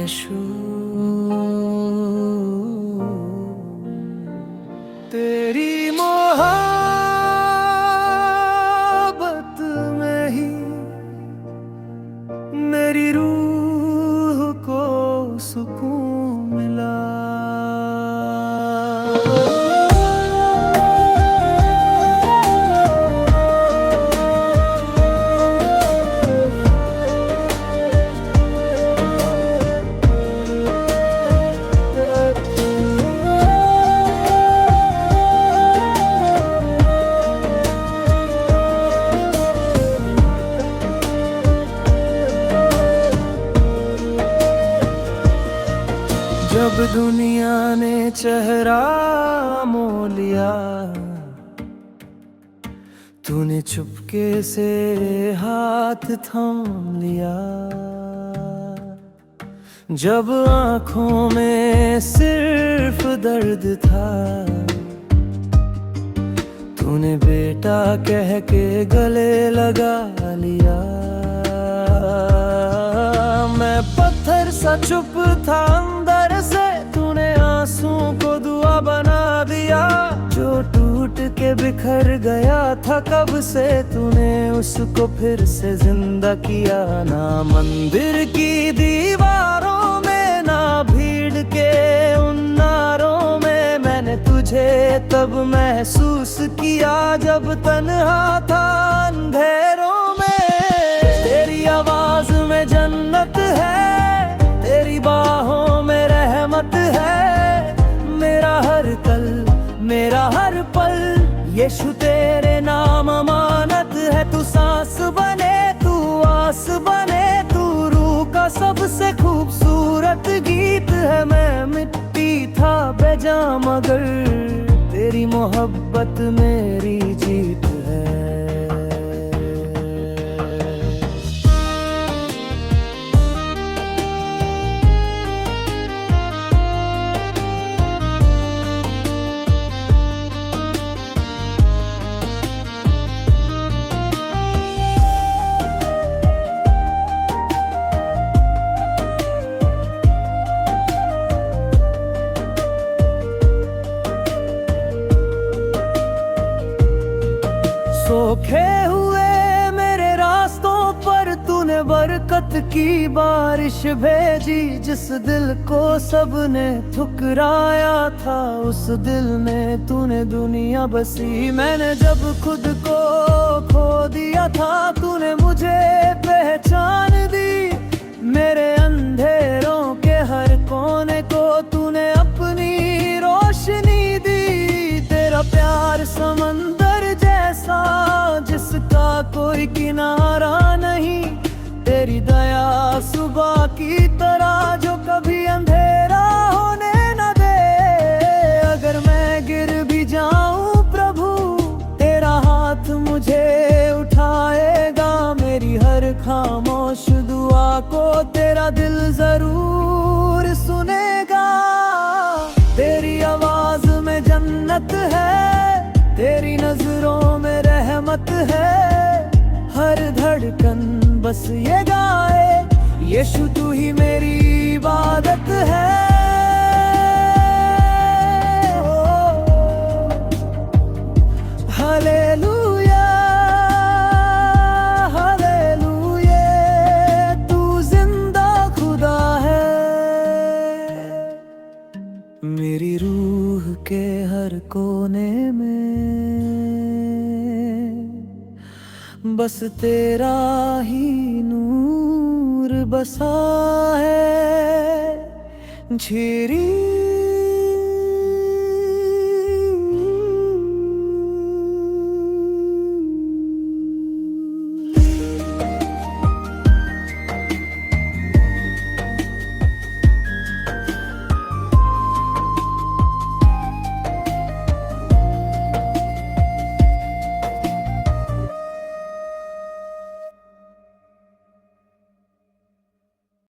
यीशु, तेरी मोहब्बत में ही मेरी रूह को सुकून मिला। जब दुनिया ने चेहरा मोह लिया, तूने चुपके से हाथ थाम लिया। जब आंखों में सिर्फ दर्द था, तूने बेटा कह के गले लगा लिया। मैं पत्थर सा चुप था अंदर से, तूने आंसू को दुआ बना दिया। जो टूट के बिखर गया था कब से, तूने उसको फिर से जिंदा किया। ना मंदिर की दीवारों में, ना भीड़ के उन नारों में, मैंने तुझे तब महसूस किया जब तन्हा था अंधेरों में। तेरी आवाज में जन्नत है, तेरी बाहों में रहमत है। मेरा हर कल, मेरा हर पल, यीशु तेरे नाम अमानत है। तू सांस बने, तू आस बने, तू रूह का सबसे खूबसूरत गीत है। मैं मिट्टी था बेजा मगर तेरी मोहब्बत मेरी जीत है। सोखे हुए मेरे रास्तों पर तूने बरकत की बारिश भेजी। जिस दिल को सबने ठुकराया था, उस दिल में तूने दुनिया बसी। मैंने जब खुद को खो दिया था, तूने मुझे पहचान दी। मेरे अंधेरों के हर कोने को तूने अपनी रोशनी दी। तेरा प्यार समंदर जैसा जिसका कोई किनारा नहीं, तेरी दया सुबह की तरह जो कभी अंधेरा होने न दे। अगर मैं गिर भी जाऊं प्रभु, तेरा हाथ मुझे उठाएगा। मेरी हर खामोश दुआ को तेरा दिल जरूर सुनेगा। तेरी आवाज में जन्नत है, तेरी नजरों में रहमत है। हर धड़कन बस ये गाए, यीशु तू ही मेरी इबादत है। हालेलुया, हालेलुया, तू जिंदा खुदा है। मेरी रूह के हर कोने में बस तेरा ही नूर बसा है। झिरी